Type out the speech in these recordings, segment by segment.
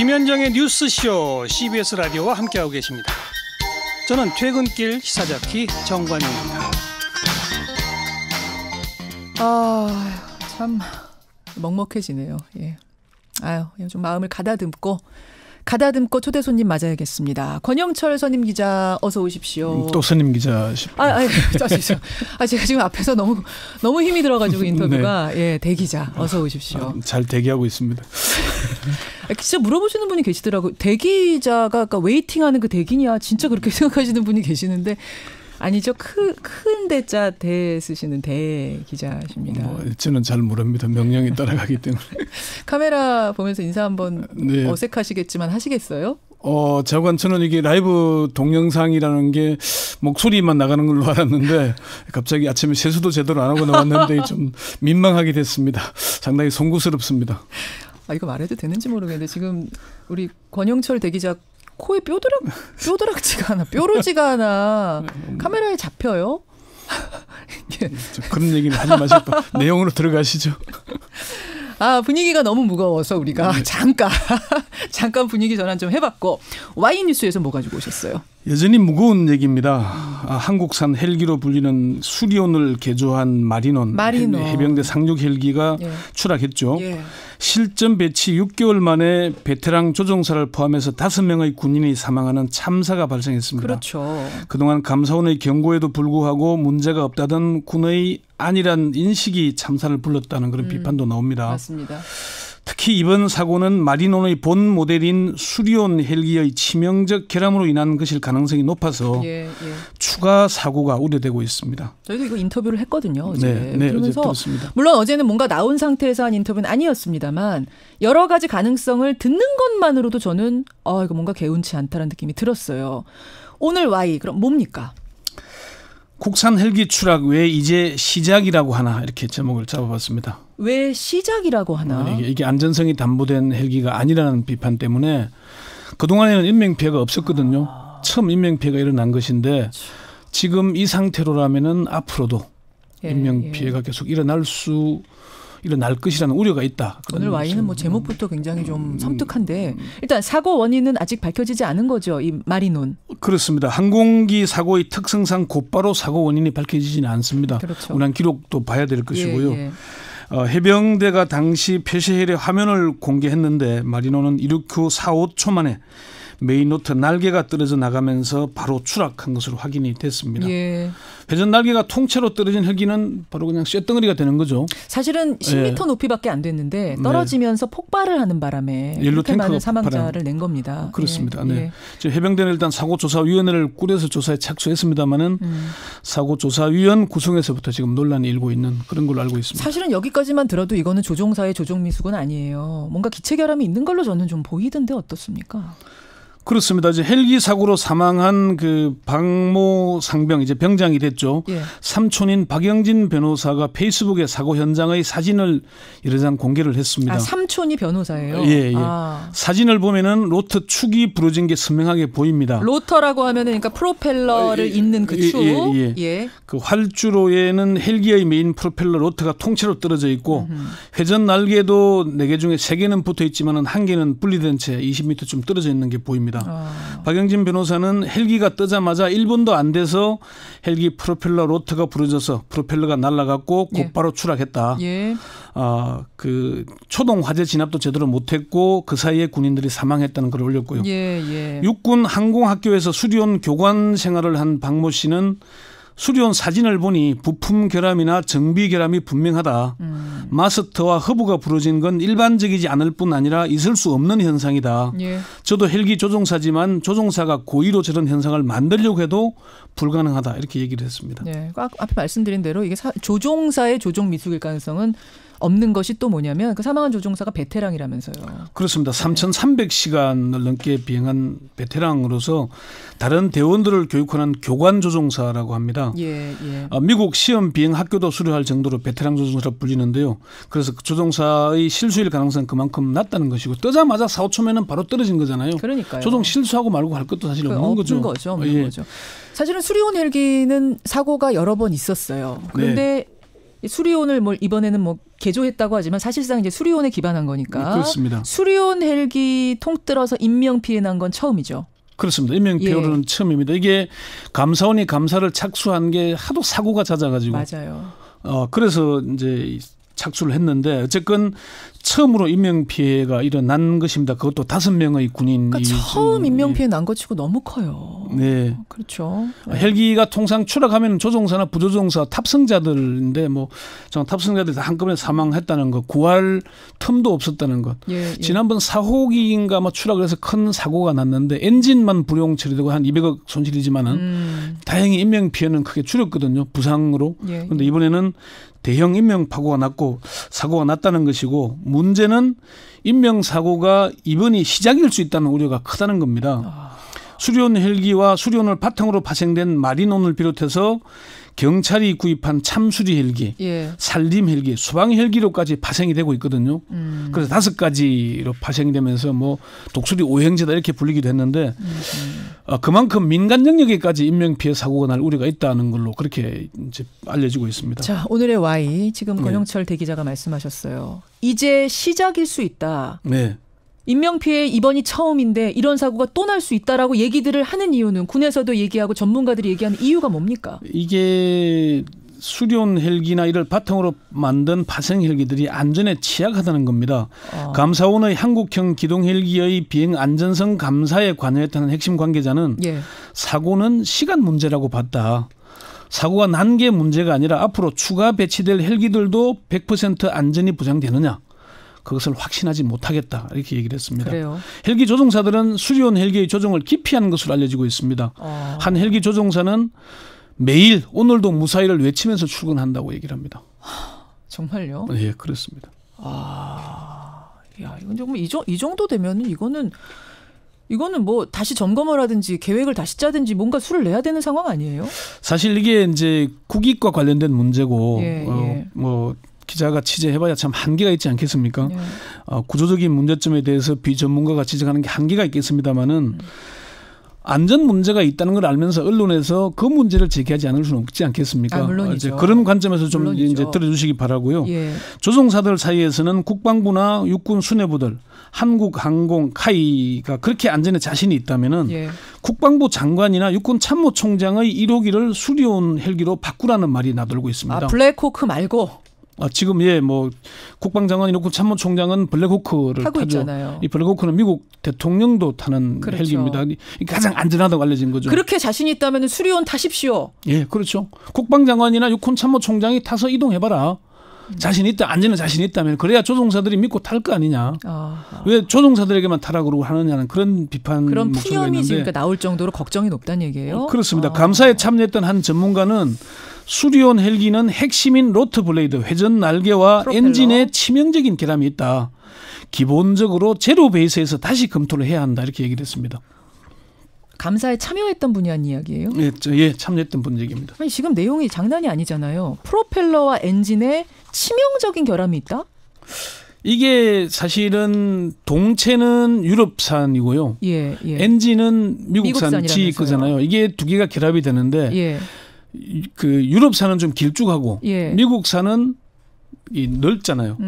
김현정의 뉴스쇼 CBS 라디오와 함께하고 계십니다. 저는 퇴근길 시사자키 정관용입니다. 참 먹먹해지네요. 예. 좀 마음을 가다듬고 초대 손님 맞아야겠습니다. 권영철 선임 기자 어서 오십시오. 또 선임 기자. 제가 지금 앞에서 너무 힘이 들어가지고 인터뷰가 네. 대기자 어서 오십시오. 잘 대기하고 있습니다. 진짜 물어보시는 분이 계시더라고요. 대기자가 아까 웨이팅하는 그 대기냐 진짜 그렇게 생각하시는 분이 계시는데 아니죠. 큰 대자 대 쓰시는 대 기자십니다. 저는 잘 모릅니다. 명령에 따라가기 때문에. 카메라 보면서 인사 한번 네. 어색하시겠지만 하시겠어요? 저는 이게 라이브 동영상이라는 게 목소리만 나가는 걸로 알았는데 갑자기 아침에 세수도 제대로 안 하고 나왔는데 좀 민망하게 됐습니다. 상당히 송구스럽습니다. 이거 말해도 되는지 모르겠는데 지금 우리 권영철 대기자 코에 뾰루지가 하나 카메라에 잡혀요? 그런 얘기는 하지 마시고 내용으로 들어가시죠. 분위기가 너무 무거워서 우리가 잠깐 분위기 전환 좀 해봤고 Y뉴스에서 뭐 가지고 오셨어요? 여전히 무거운 얘기입니다. 한국산 헬기로 불리는 수리온을 개조한 마리논. 해병대 상륙 헬기가 추락했죠. 예. 실전 배치 6개월 만에 베테랑 조종사를 포함해서 5명의 군인이 사망하는 참사가 발생했습니다. 그렇죠. 그동안 감사원의 경고에도 불구하고 문제가 없다던 군의 안일한 인식이 참사를 불렀다는 그런 비판도 나옵니다. 맞습니다. 특히 이번 사고는 마리논의 본 모델인 수리온 헬기의 치명적 결함으로 인한 것일 가능성이 높아서 추가 사고가 우려되고 있습니다. 저희도 이거 인터뷰를 했거든요. 어제. 네, 그러면서 어제 들었습니다. 물론 어제는 뭔가 나온 상태에서 한 인터뷰는 아니었습니다만 여러 가지 가능성을 듣는 것만으로도 저는 이거 뭔가 개운치 않다는 느낌이 들었어요. 오늘 Y 그럼 뭡니까? 국산 헬기 추락 왜 이제 시작이라고 하나 이렇게 제목을 잡아봤습니다. 왜 시작이라고 하나? 이게 안전성이 담보된 헬기가 아니라는 비판 때문에 그동안에는 인명피해가 없었거든요. 처음 인명피해가 일어난 것인데 지금 이 상태로라면은 앞으로도 인명피해가 계속 일어날 것이라는 우려가 있다. 오늘 Y는 제목부터 굉장히 좀 섬뜩한데 일단 사고 원인은 아직 밝혀지지 않은 거죠. 이 마리논. 그렇습니다. 항공기 사고의 특성상 곧바로 사고 원인이 밝혀지지는 않습니다. 그렇죠. 운항 기록도 봐야 될 것이고요. 해병대가 당시 폐쇄헬의 화면을 공개했는데 마리논은 이륙 후 4-5초 만에 메인 로터 날개가 떨어져 나가면서 바로 추락한 것으로 확인이 됐습니다. 회전 날개가 통째로 떨어진 헬기는 바로 그냥 쇳덩어리가 되는 거죠. 사실은 10m 높이밖에 안 됐는데 떨어지면서 폭발을 하는 바람에 이렇게 많은 사망자를 낸 겁니다. 그렇습니다. 해병대는 일단 사고조사위원회를 꾸려서 조사에 착수했습니다마는 사고조사위원 구성에서부터 지금 논란이 일고 있는 그런 걸로 알고 있습니다. 사실은 여기까지만 들어도 이거는 조종사의 조종미숙은 아니에요. 뭔가 기체 결함이 있는 걸로 저는 좀 보이던데 어떻습니까? 그렇습니다. 이제 헬기 사고로 사망한 그 박모 상병 이제 병장이 됐죠. 삼촌인 박영진 변호사가 페이스북에 사고 현장의 사진을 여러 장 공개를 했습니다. 삼촌이 변호사예요? 사진을 보면은 로터 축이 부러진 게 선명하게 보입니다. 로터라고 하면은 그러니까 프로펠러를 잇는 그 축. 그 활주로에는 헬기의 메인 프로펠러 로터가 통째로 떨어져 있고 회전 날개도 4개 중에 3개는 붙어 있지만은 1개는 분리된 채 20m쯤 떨어져 있는 게 보입니다. 박영진 변호사는 헬기가 뜨자마자 1분도 안 돼서 헬기 프로펠러 로터가 부러져서 프로펠러가 날아갔고 곧바로 추락했다. 그 초동 화재 진압도 제대로 못했고 그 사이에 군인들이 사망했다는 걸 올렸고요. 육군 항공학교에서 수리온 교관 생활을 한 박모 씨는 수리온 사진을 보니 부품 결함이나 정비 결함이 분명하다. 마스터와 허브가 부러진 건 일반적이지 않을 뿐 아니라 있을 수 없는 현상이다. 저도 헬기 조종사지만 조종사가 고의로 저런 현상을 만들려고 해도 불가능하다. 이렇게 얘기를 했습니다. 앞에 말씀드린 대로 이게 조종사의 조종 미숙일 가능성은 없는 것이 또 뭐냐면 그 사망한 조종사가 베테랑이라면서요. 그렇습니다. 3,300시간을 넘게 비행한 베테랑으로서 다른 대원들을 교육하는 교관 조종사라고 합니다. 미국 시험 비행 학교도 수료할 정도로 베테랑 조종사로 불리는데요. 그래서 그 조종사의 실수일 가능성은 그만큼 낮다는 것이고 뜨자마자 4-5초면은 바로 떨어진 거잖아요. 그러니까요. 조종 실수하고 말고 할 것도 사실 없는 거죠. 없는 거죠. 사실은 수리온 헬기는 사고가 여러 번 있었어요. 그런데 수리온을 뭐 이번에는 뭐 개조했다고 하지만 사실상 이제 수리온에 기반한 거니까. 그렇습니다. 수리온 헬기 통틀어서 인명 피해 난 건 처음이죠. 그렇습니다. 인명피해로는 처음입니다. 이게 감사원이 감사를 착수한 게 하도 사고가 잦아가지고. 맞아요. 그래서 이제 착수를 했는데 어쨌건 처음으로 인명피해가 일어난 것입니다. 그것도 5명의 군인이. 그러니까 처음 인명피해 난 것 치고 너무 커요. 네. 그렇죠. 헬기가 통상 추락하면 조종사나 부조종사 탑승자들인데 뭐 탑승자들이 다 한꺼번에 사망했다는 것, 구할 틈도 없었다는 것. 예. 지난번 4호기인가 뭐 추락을 해서 큰 사고가 났는데 엔진만 불용 처리되고 한 200억 손실이지만은 다행히 인명피해는 크게 줄였거든요. 부상으로. 그런데 이번에는 대형 인명사고가 났고 사고가 났다는 것이고 문제는 인명사고가 이번이 시작일 수 있다는 우려가 크다는 겁니다. 수리온 헬기와 수리온을 바탕으로 파생된 마린온을 비롯해서 경찰이 구입한 참수리 헬기, 산림 헬기, 소방 헬기로까지 파생이 되고 있거든요. 그래서 5가지로 파생이 되면서 뭐 독수리 오행제다 이렇게 불리기도 했는데 그만큼 민간 영역에까지 인명피해 사고가 날 우려가 있다는 걸로 그렇게 이제 알려지고 있습니다. 자, 오늘의 Y 지금 권영철 대기자가 말씀하셨어요. 이제 시작일 수 있다. 네. 인명피해 이번이 처음인데 이런 사고가 또 날 수 있다라고 얘기들을 하는 이유는 군에서도 얘기하고 전문가들이 얘기하는 이유가 뭡니까? 이게 수리온 헬기나 이를 바탕으로 만든 파생 헬기들이 안전에 취약하다는 겁니다. 감사원의 한국형 기동 헬기의 비행 안전성 감사에 관여했다는 핵심 관계자는 사고는 시간 문제라고 봤다. 사고가 난 게 문제가 아니라 앞으로 추가 배치될 헬기들도 100% 안전이 보장되느냐. 그것을 확신하지 못하겠다 이렇게 얘기를 했습니다. 그래요. 헬기 조종사들은 수리온 헬기의 조종을 기피하는 것으로 알려지고 있습니다. 한 헬기 조종사는 매일 오늘도 무사히를 외치면서 출근한다고 얘기를 합니다. 정말요? 네, 그렇습니다. 야, 이건 조금 이 정도 되면은 이거는 뭐 다시 점검을 하든지 계획을 다시 짜든지 뭔가 수를 내야 되는 상황 아니에요? 사실 이게 이제 국익과 관련된 문제고 뭐 기자가 취재해봐야 참 한계가 있지 않겠습니까? 구조적인 문제점에 대해서 비전문가가 지적하는 게 한계가 있겠습니다마는 안전 문제가 있다는 걸 알면서 언론에서 그 문제를 제기하지 않을 수는 없지 않겠습니까? 물론이죠. 이제 그런 관점에서 좀 물론이죠. 이제 들어주시기 바라고요. 조종사들 사이에서는 국방부나 육군 수뇌부들, 한국항공, 카이가 그렇게 안전에 자신이 있다면은 국방부 장관이나 육군 참모총장의 1호기를 수리온 헬기로 바꾸라는 말이 나돌고 있습니다. 블랙호크 말고. 지금 뭐 국방장관이 놓고 참모총장은 블랙호크를 타고 타죠. 있잖아요. 이 블랙호크는 미국 대통령도 타는 헬기입니다. 가장 안전하다고 알려진 거죠. 그렇게 자신이 있다면 수리온 타십시오. 예, 그렇죠. 국방장관이나 육군 참모총장이 타서 이동해봐라. 자신이 있다, 안전에 자신이 있다면 그래야 조종사들이 믿고 탈 거 아니냐. 왜 조종사들에게만 타라 그러고 하느냐는 그런 비판 그런 목소리가 푸념이 있는데. 지금 나올 정도로 걱정이 높다는 얘기예요? 그렇습니다. 감사에 참여했던 한 전문가는 수리온 헬기는 핵심인 로터 블레이드, 회전 날개와 프로펠러. 엔진에 치명적인 결함이 있다. 기본적으로 제로 베이스에서 다시 검토를 해야 한다. 이렇게 얘기를 했습니다. 감사에 참여했던 분이 한 이야기예요? 예, 참여했던 분 얘기입니다. 아니, 지금 내용이 장난이 아니잖아요. 프로펠러와 엔진에 치명적인 결함이 있다? 이게 사실은 동체는 유럽산이고요. 엔진은 미국산 GE 거잖아요. 이게 두 개가 결합이 되는데 그 유럽산은 좀 길쭉하고 미국산은 넓잖아요.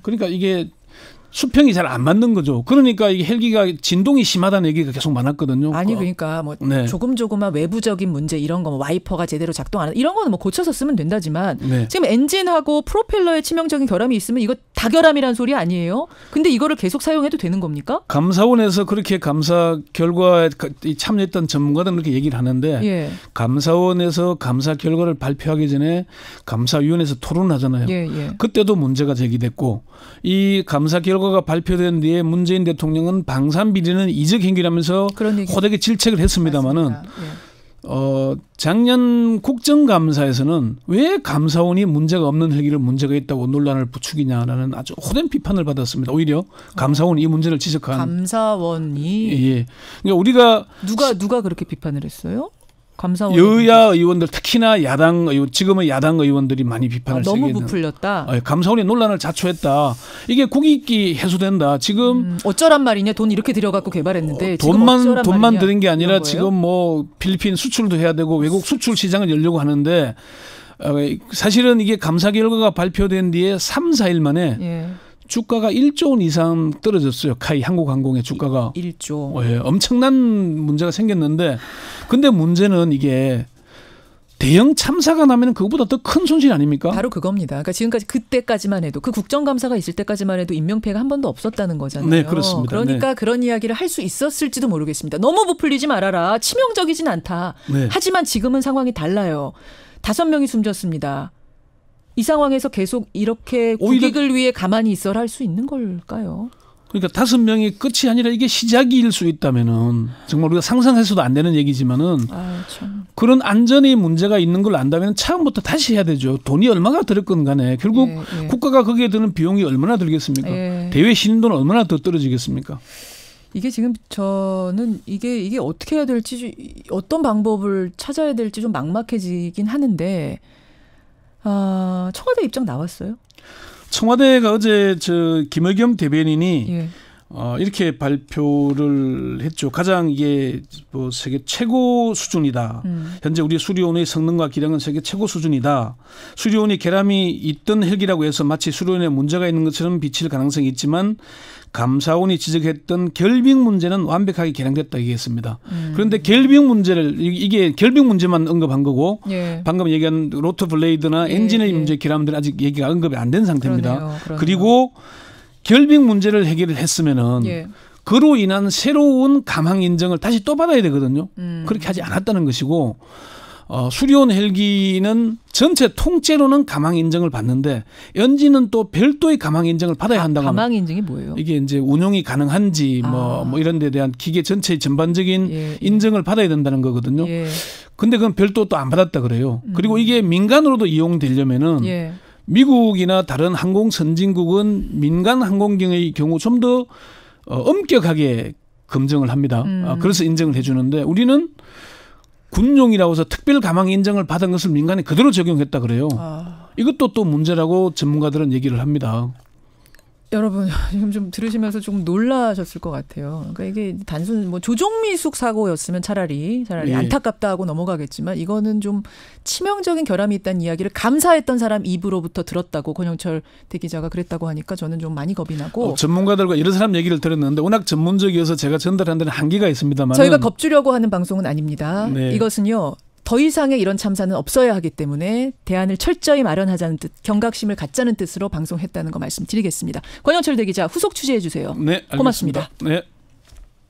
그러니까 이게 수평이 잘 안 맞는 거죠. 그러니까 이게 헬기가 진동이 심하다는 얘기가 계속 많았거든요. 아니 그러니까 뭐 조금조금만 외부적인 문제 이런 거 뭐 와이퍼가 제대로 작동 안 하는 이런 거는 뭐 고쳐서 쓰면 된다지만 지금 엔진하고 프로펠러에 치명적인 결함이 있으면 이거 다결함이란 소리 아니에요? 근데 이거를 계속 사용해도 되는 겁니까? 감사원에서 그렇게 감사 결과에 참여했던 전문가들은 그렇게 얘기를 하는데 감사원에서 감사 결과를 발표하기 전에 감사위원회에서 토론을 하잖아요. 그때도 문제가 제기됐고 이 감사 결과가 발표된 뒤에 문재인 대통령은 방산비리는 이적 행위라면서 호되게 질책을 했습니다마는 작년 국정감사에서는 왜 감사원이 문제가 없는 헬기를 문제가 있다고 논란을 부추기냐라는 아주 호된 비판을 받았습니다. 오히려 감사원이 이 문제를 지적한. 감사원이. 그러니까 우리가 누가 그렇게 비판을 했어요? 감사원 여야 의원들 특히나 야당 의원 지금의 야당 의원들이 많이 비판을 너무 부풀렸다. 감사원이 논란을 자초했다. 이게 국익이 해소된다. 지금 어쩌란 말이냐. 돈 이렇게 들여갖고 개발했는데 돈만 드는 게 아니라 지금 뭐 필리핀 수출도 해야 되고 외국 수출 시장을 열려고 하는데 사실은 이게 감사 결과가 발표된 뒤에 3, 4일 만에 예. 주가가 1조 원 이상 떨어졌어요. 카이 한국항공의 주가가. 1조. 예, 엄청난 문제가 생겼는데 근데 문제는 이게 대형 참사가 나면 그것보다 더 큰 손실 아닙니까? 바로 그겁니다. 그러니까 지금까지 그때까지만 해도 그 국정감사가 있을 때까지만 해도 인명피해가 한 번도 없었다는 거잖아요. 네, 그렇습니다. 그러니까 그런 이야기를 할 수 있었을지도 모르겠습니다. 너무 부풀리지 말아라. 치명적이진 않다. 네. 하지만 지금은 상황이 달라요. 5명이 숨졌습니다. 이 상황에서 계속 이렇게 국익을 위해 가만히 있어라 할 수 있는 걸까요? 그러니까 5명이 끝이 아니라 이게 시작일 수 있다면은 정말 우리가 상상해서도 안 되는 얘기지만은 참. 그런 안전에 문제가 있는 걸 안다면 처음부터 다시 해야 되죠. 돈이 얼마가 들었건 간에 결국 예. 국가가 거기에 드는 비용이 얼마나 들겠습니까? 예. 대외 신인도는 얼마나 더 떨어지겠습니까? 이게 지금 저는 이게 어떻게 해야 될지 어떤 방법을 찾아야 될지 좀 막막해지긴 하는데 청와대 입장 나왔어요? 청와대가 어제 김의겸 대변인이 예. 이렇게 발표를 했죠. 가장 이게 뭐 세계 최고 수준이다. 현재 우리 수리온의 성능과 기량은 세계 최고 수준이다. 수리온이 결함이 있던 헬기라고 해서 마치 수리온에 문제가 있는 것처럼 비칠 가능성이 있지만 감사원이 지적했던 결빙 문제는 완벽하게 개량됐다 얘기했습니다. 그런데 결빙 문제를 이게 결빙 문제만 언급한 거고 예. 방금 얘기한 로터 블레이드나 엔진의 문제 결함들은 아직 얘기가 언급이 안 된 상태입니다. 그러네요. 그리고 결빙 문제를 해결을 했으면은 예. 그로 인한 새로운 감항 인정을 다시 또 받아야 되거든요. 그렇게 하지 않았다는 것이고 수리온 헬기는 전체 통째로는 감항 인정을 받는데 엔진은 또 별도의 감항 인정을 받아야 한다고 합니다. 감항 인증이 뭐예요? 이게 이제 운용이 가능한지 뭐 이런 데 대한 기계 전체의 전반적인 인정을 받아야 된다는 거거든요. 예. 근데 그건 별도 또 안 받았다 그래요. 그리고 이게 민간으로도 이용되려면은 예. 미국이나 다른 항공 선진국은 민간 항공경의 경우 좀 더 엄격하게 검증을 합니다. 그래서 인정을 해주는데 우리는 군용이라고 해서 특별 감항 인정을 받은 것을 민간에 그대로 적용했다 그래요. 이것도 또 문제라고 전문가들은 얘기를 합니다. 여러분 지금 좀 들으시면서 조금 놀라셨을 것 같아요. 그러니까 이게 단순 뭐 조종미숙 사고였으면 차라리 예. 안타깝다 하고 넘어가겠지만 이거는 좀 치명적인 결함이 있다는 이야기를 감사했던 사람 입으로부터 들었다고 권영철 대기자가 그랬다고 하니까 저는 좀 많이 겁이 나고 전문가들과 여러 사람 얘기를 들었는데 워낙 전문적이어서 제가 전달하는 데는 한계가 있습니다만 저희가 겁주려고 하는 방송은 아닙니다. 네. 이것은요. 더 이상의 이런 참사는 없어야 하기 때문에 대안을 철저히 마련하자는 뜻, 경각심을 갖자는 뜻으로 방송했다는 거 말씀드리겠습니다. 권영철 대기자 후속 취재해 주세요. 네, 알겠습니다. 고맙습니다. 네.